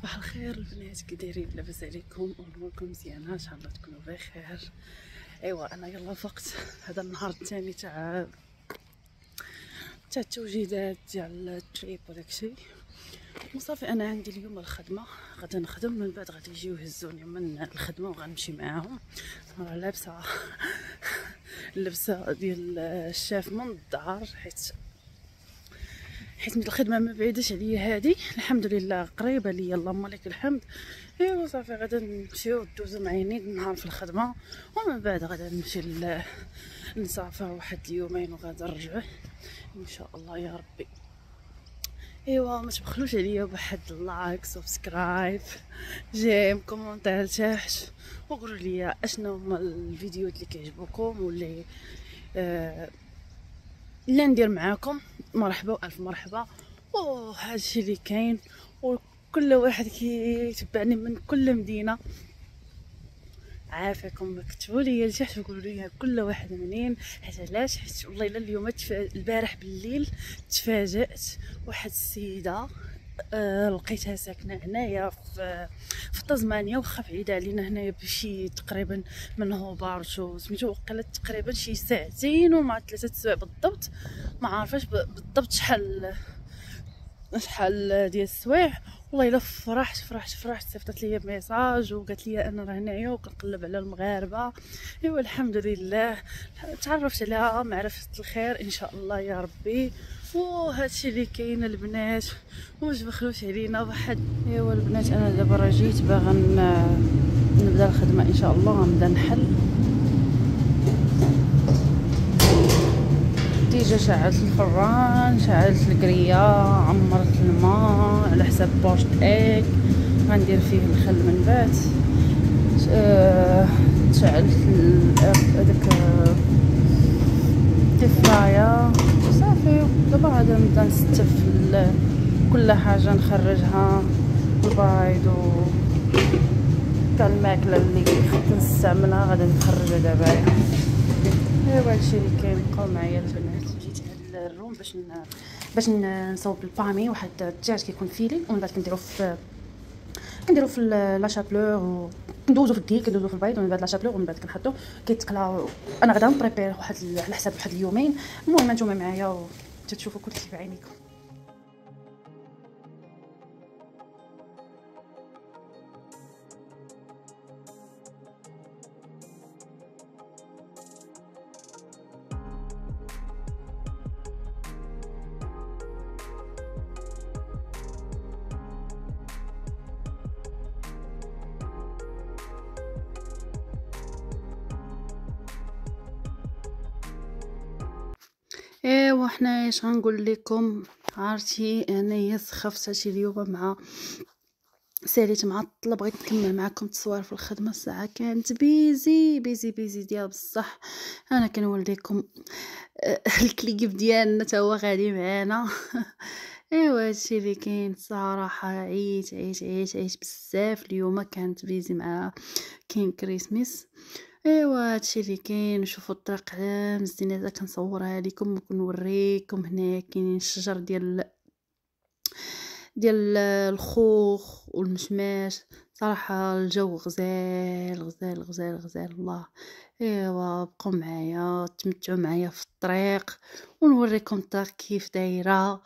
صباح الخير البنات، كي دايرين؟ لاباس عليكم؟ اموركم مزيانه؟ ان شاء الله تكونوا بخير. ايوا انا يلا فقت هذا النهار الثاني تاع التوجيدات ديال التريب وداكشي، وصافي انا عندي اليوم الخدمه، غادي نخدم، من بعد غادي يجيو يهزوني من الخدمه وغنمشي معاهم. راه لابسه اللبسه ديال الشاف من الدار، حيت الخدمه ما بعيدش عليا، هذه الحمد لله قريبه ليا اللهم لك الحمد. ايوا صافي غادي نمشيو ندوزو معينين النهار في الخدمه، ومن بعد غادي نمشي نسافر واحد اليومين وغادي نرجع ان شاء الله يا ربي. ايوا ما تبخلوش عليا بواحد لايك، سبسكرايب، جيم، كومونتير تحت، وقولوا لي اشنو هما الفيديوهات اللي كيعجبوكم واللي اللي ندير معاكم. مرحبا والف مرحبا. هذا الشيء اللي كاين، وكل واحد كيتبعني من كل مدينه، عافاكم كتبوا لي لتحت وقولوا لي كل واحد منين. حيت علاش؟ حيت والله الا اليوم البارح بالليل تفاجأت واحد السيده لقيتها ساكنه هنايا في طزمانيا، واخا بعيده علينا هنايا بشي تقريبا من هوبارت سميتو، وقيلا تقريبا شي ساعتين ومع 3 سوايع بالضبط، ما عارفاش بالضبط شحال ديال السوايع. والله الا فرحت صيفطت لي ميساج وقالت لي انا راه هنايا وكنقلب على المغاربه. ايوا الحمد لله تعرفت عليها معرفه الخير ان شاء الله يا ربي. وهادشي اللي كاين البنات، وما تبخلوش علينا واحد. ايوا البنات انا دابا راه جيت باغا نبدا الخدمه ان شاء الله، غنبدا نحل. ديجا شعلت الفران، شعلت القريه، عمرت الماء على حساب بورش ايك، غندير فيه الخل من بعد. شعلت هذاك الدفايه صافي. دابا غادي نبدا نستف كل حاجه، نخرجها البيض و الماكله اللي كنستعملها غادي نخرجها دابا. ايوا هادشي اللي كاين، بقاو معايا البنات. جيت هاد الروم باش نصوب البامي، واحد الدجاج كيكون فيلي، ومن بعد كنديرو في لا شابلور، وكندوزو في الدقيق، كندوزو في البيض، ومن بعد لا شابلور، ومن بعد كنحطو كيتقلا. انا غادا نبريبير واحد على حساب واحد اليومين. المهم نتوما معايا وتشوفوا كلشي بعينيكم. ايوا حنا اش غنقول لكم، عرفتي انايا سخفت هادشي اليوم مع ساليت معطله، بغيت نكمل معكم التصوير في الخدمه، الساعه كانت بيزي ديال بصح. انا كنوريكم الكليب ديالنا تا هو غادي معانا. ايوا هادشي اللي كاين صراحه. عييت بزاف اليوم، كانت بيزي مع كاين كريسمس. ايوا هادشي اللي كاين. شوفوا الطريق على مزيانه كنصورها لكم وكنوريكم. هنا كاينين الشجر ديال الخوخ والمشماش، صراحه الجو غزال الله. ايوا بقوا معايا، تمتعوا معايا في الطريق، ونوريكم الطريق كيف دايره.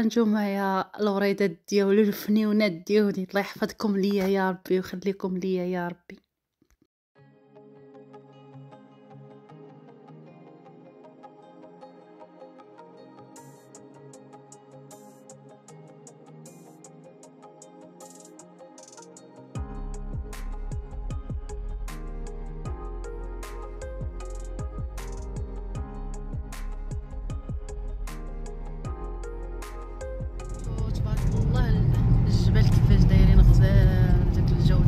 نتوما يا الوريدات ديالي الفنيونات ديالي، الله يحفظكم ليا يا ربي ويخليكم ليا يا ربي. تبارك الله الجبال كيفاش دايرين غزال، داك الجو.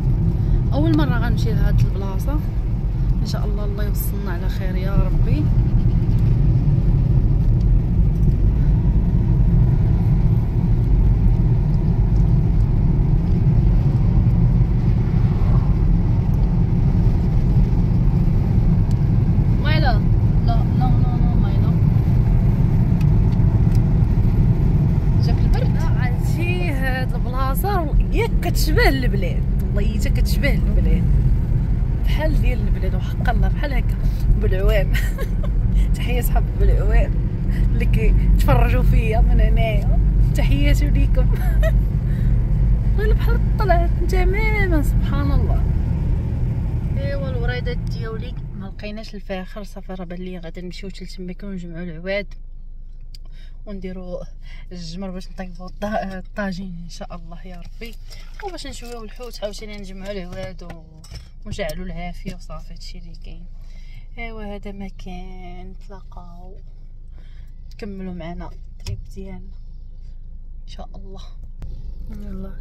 اول مره غنمشي لهاد البلاصه، ان شاء الله يوصلنا على خير يا ربي. ياك كتشبه البلاد، والله حتى كتشبه البلاد بحال ديال البلاد وحق الله بحال هكا. بالعوام تحيه صحاب بالعوام اللي كيتفرجوا فيا من هنايا، تحياتي ليكم. غير بحال طلعت تماما سبحان الله. ايوا الوريدات ديالي ما لقيناش الفاخر صافي، راه بان لي غادي نمشيو حتى تما كنجمعوا العواد ونديروا الجمر باش نطيبوا الطاجين ان شاء الله يا ربي، وباش نشويو الحوت عاوتاني نجمعوا العواد ونجعلوا العافيه وصافي هادشي اللي كاين. ايوا هذا مكان، نتلاقاو تكملوا معنا التريب ديالنا ان شاء الله. يلا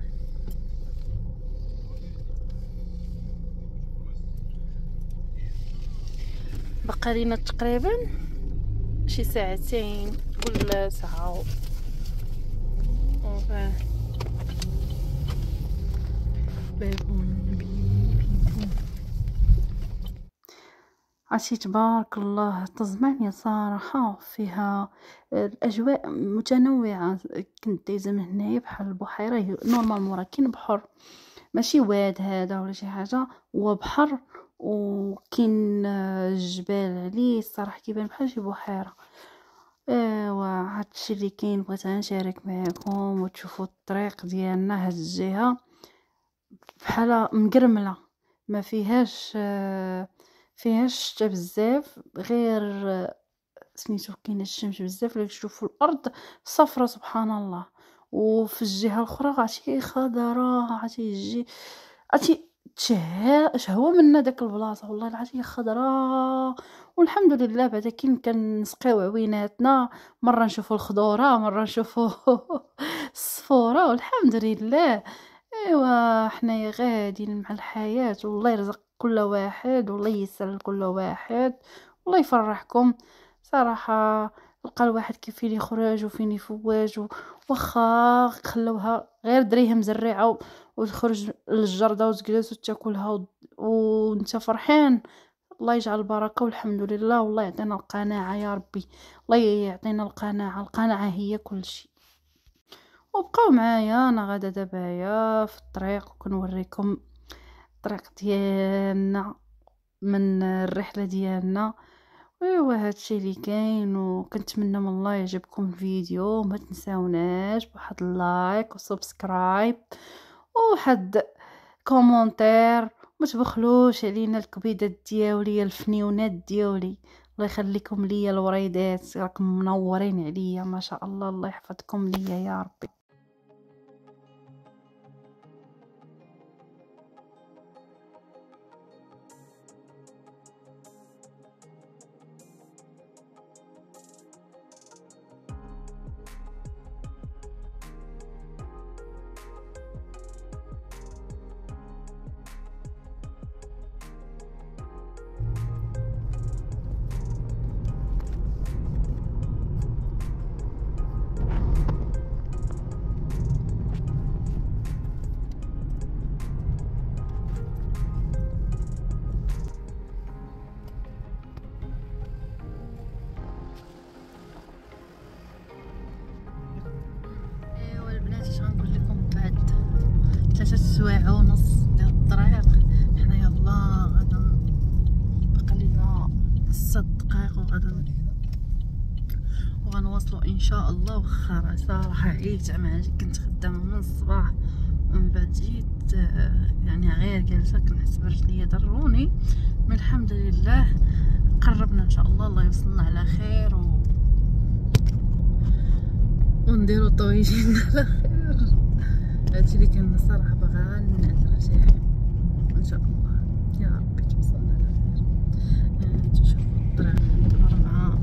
بقى لينا تقريبا شي ساعتين ولا ساعه عرفتي تبارك الله تزمانيا صراحه فيها الاجواء متنوعه. كنت دايزه من هنايا بحال البحيره نورمال مورا كاين بحر ماشي واد هذا ولا شي حاجه، هو بحر وكاين الجبال عليه الصراحه كيبان بحال شي بحيره. ايوا هادشي اللي كاين بغيت نشارك معكم وتشوفوا الطريق ديالنا. هاد الجهه بحال مقرمله ما فيهاش شتا بزاف، غير سميتو كاين الشمس بزاف اللي تشوفوا الارض صفرة سبحان الله. وفي الجهه الاخرى عرفتي خضراء، عرفتي يجي عرفتي شهوه منا داك البلاصه والله العظيم خضراء. والحمد لله بعدا كنسقيو عويناتنا، مره نشوفوا الخضوره مره نشوفوا الصفوره والحمد لله. ايوا حنايا غاديين مع الحياه، والله يرزق كل واحد والله يسر لكل واحد والله يفرحكم صراحه. لقى الواحد كيف يخرج وفين يفواج، واخا خلوها غير دريهم مزرعه وتخرج للجرده وتجلس وتاكلها وانت فرحان، الله يجعل البركه والحمد لله. والله يعطينا القناعه يا ربي، الله يعطينا القناعه هي كل شيء. وبقاو معايا انا غادا دابايا في الطريق وكنوريكم الطريق ديالنا من الرحله ديالنا. ايوا هادشي اللي كاين، وكنتمنى من الله يعجبكم الفيديو. ما تنساوناش بواحد اللايك وسبسكرايب وواحد كومونتير، ما تبخلوش علينا الكبيدات ديالي الفنيونات ديالي. الله يخليكم ليا الوريدات، راكم منورين عليا ما شاء الله، الله يحفظكم ليا يا ربي. سوايع ونص ديال الطريق حنا يلا غادا بقى لينا 6 دقائق وغنواصلوا ان شاء الله. واخا صراحه عييت كنت خدامه من الصباح ومن بعد جيت يعني غير جالسه كنحس برجليا ضروني، من الحمد لله قربنا ان شاء الله. الله يوصلنا على خير ونديروا طويجين على خير. هادشي اللي كان الصراحه باغا نرجع ان شاء الله يا ربي توصلنا على خير. تشوفوا الطريق تمر مع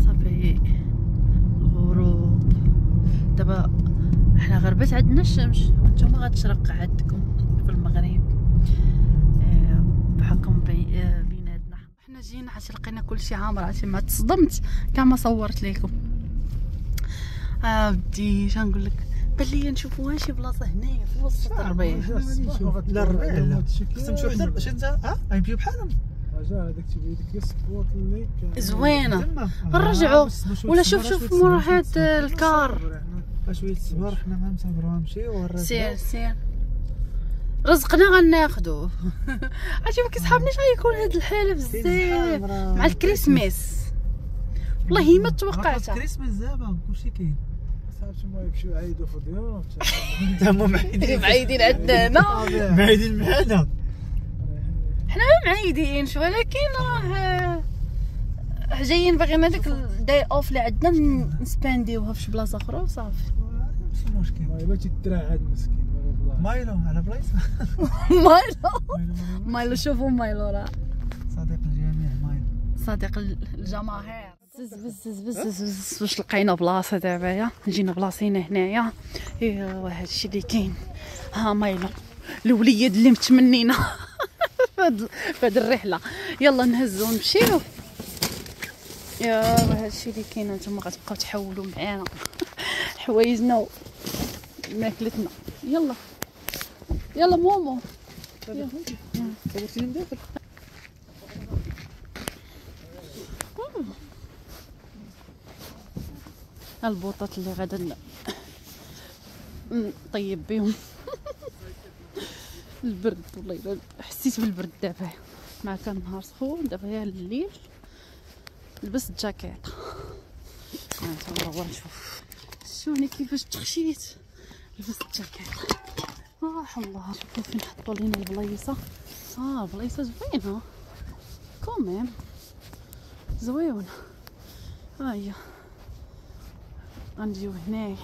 صافي الغروب. دابا حنا غربت عندنا الشمس وانتم غتشرق عندكم في المغرب بحكم بيناتنا. حنا جينا عرفتي لقينا كلشي عامر، عرفتي ما تصدمت كاع ما صورت لكم. بدي شنقول لك بان ليا نشوفوها شي بلاصه هنايا في وسط الربيع. لا الربيع لا خصنا نمشيو حتى باش انت غنمشيو بحالهم رجع هذاك تيبان ديك السبوط اللي كان زوينه. نرجعوا ولا شوف مورا هاد الكار. شويه الصبر حنا غنصبروا نمشيو ونرجعوا. سير رزقنا غناخدو. عرفتي ما كيصحابنيش غيكون هاد الحاله بزاف مع الكريسماس. والله ما توقعتها. الكريسماس دابا كلشي كاين. صافي ما يمشيو يعيدوا في ديورهم حتى هما معيدين عندنا هنا. معيدين معنا. حنا ما معيدينش ولكن راه جايين باغيين هذيك الداي اوف اللي عندنا نسبانديوها في شي بلاصه اخرى وصافي. ماشي مشكل. ما تيتراعد مسكين مايلو على بلايصه. مايلو شوفوا مايلو راه صديق الجميع. مايلو صديق الجماهير. بز واش لقينا بلاصه دابا يا جينا بلاصينا هنايا. ايوا هادشي اللي كاين. ها مايلو الوليد اللي متمنينا فهاد الرحله. يلا نهزو ونمشيو. ايوا هادشي اللي كاين. نتوما غتبقاو تحولوا معانا حوايجنا وماكلتنا. يلا مومو صورتي من داخل. البوطات اللي غادا نطيب بهم. البرد والله حسيت بالبرد دابا مع كان نهار سخون. دابا يا الليل لبست جاكيط. هانتوما نشوف شوفوني كيفاش تخشيت لبست جاكيط. الله شوفوا فين حطوا لينا البلايصه. البلايصه زوينه كوميم زوينه. هيا غنجيو هنايا.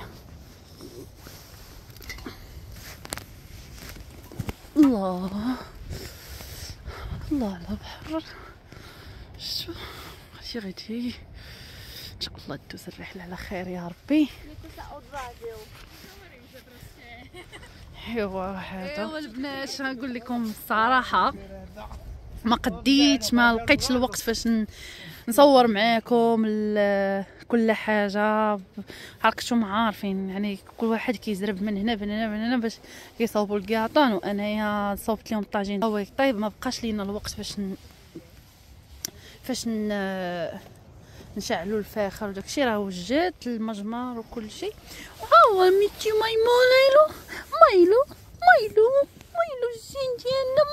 الله على البحر. شو هادشي غيجي ان شاء الله تدوز الرحله على خير يا ربي. ايوا البنات غنقول لكم الصراحه ما قديتش ما لقيتش الوقت فاش نصور معاكم كل حاجه. عرفتم عارفين يعني كل واحد كيزرب من هنا من هنا باش كيصاوبوا الكاطون وانايا صوبت لهم الطاجين. طيب ما بقاش لينا الوقت فاش نشعلوا الفاخر وداكشي. راه وجدت المجمر وكل شيء. ها هو ميتي مايلو الزين ديالنا.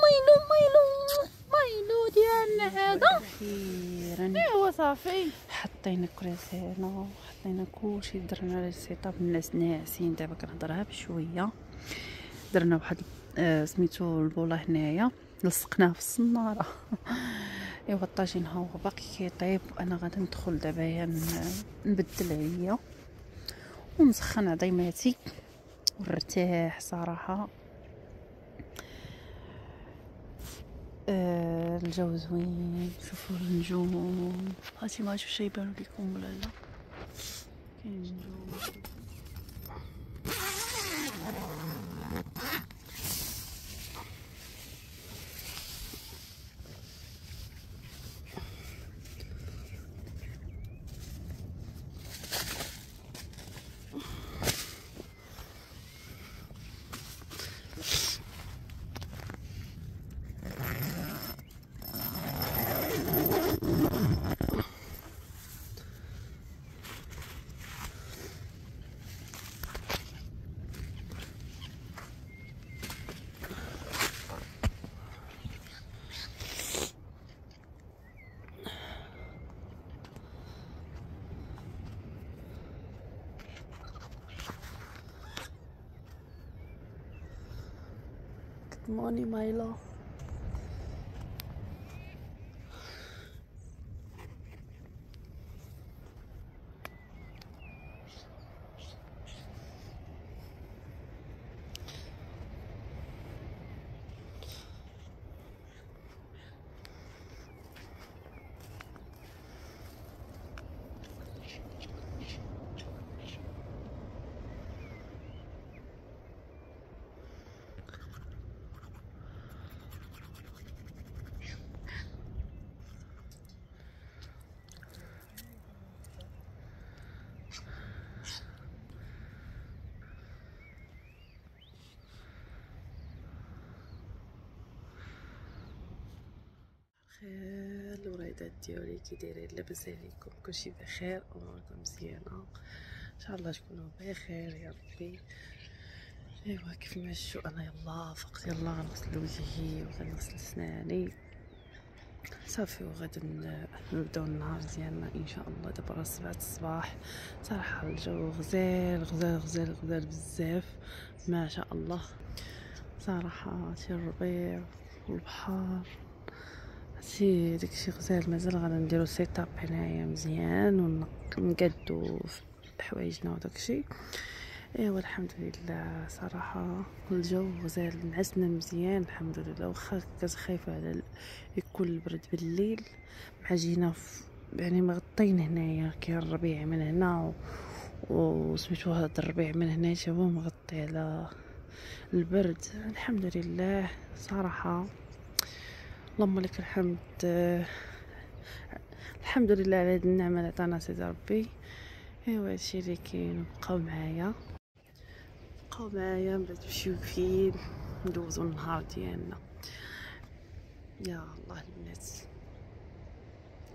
مايلو ديالنا هذا اخيرا. ايوا صافي حطينا كراسينا وحطينا كلشي. درنا لي سيطاب. الناس ناعسين دابا كنهضرها بشويه. درنا واحد سميتو البوله هنايا لصقناه في الصناره. ايوا الطاجين ها هو باقي كيطيب وانا غادي ندخل دابا نبدل عليا ونسخن عظيماتي ونرتاح صراحه. الجو زوين. شوفوا النجوم. هاتي ما عرفتش يبانوا لكم ولا لا. كاين النجوم. Good morning, Milo. بخير الوريدات ديالي كي دايرين؟ لاباس عليكم؟ كلشي بخير؟ اموركم مزيانه ان شاء الله تكونوا بخير يا ربي. ايوا كيف ما شفتوا انا يلا فقت، يلا غنغسل وجهي وغنغسل سناني صافي وغادي نبداو النهار ديالنا ان شاء الله. دابا راه 7 الصباح. صراحه الجو غزال غزال غزال غزال بزاف ما شاء الله. صراحه شي الربيع والبحر هادشي داكشي غزال. مازال غادي نديرو سيتاب هنايا مزيان ونقادو في حوايجنا وداكشي. ايوا الحمد لله. صراحه الجو غزال، نعسنا مزيان الحمد لله، واخا كنت خايفه على يكون البرد بالليل مع جينا يعني مغطين هنايا. كاين الربيع من هنا وسميتو هذا الربيع من هنا تا هو مغطي على البرد. الحمد لله صراحه اللهم لك الحمد. الحمد لله على هاد النعمه اللي عطانا سيدي ربي. ايوا هادشي اللي كاين. بقاو معايا باش نمشيو فين ندوزو النهار ديالنا. يا الله البنات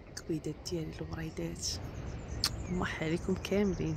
الكويدات ديالي الوريدات، الله عليكم كاملين.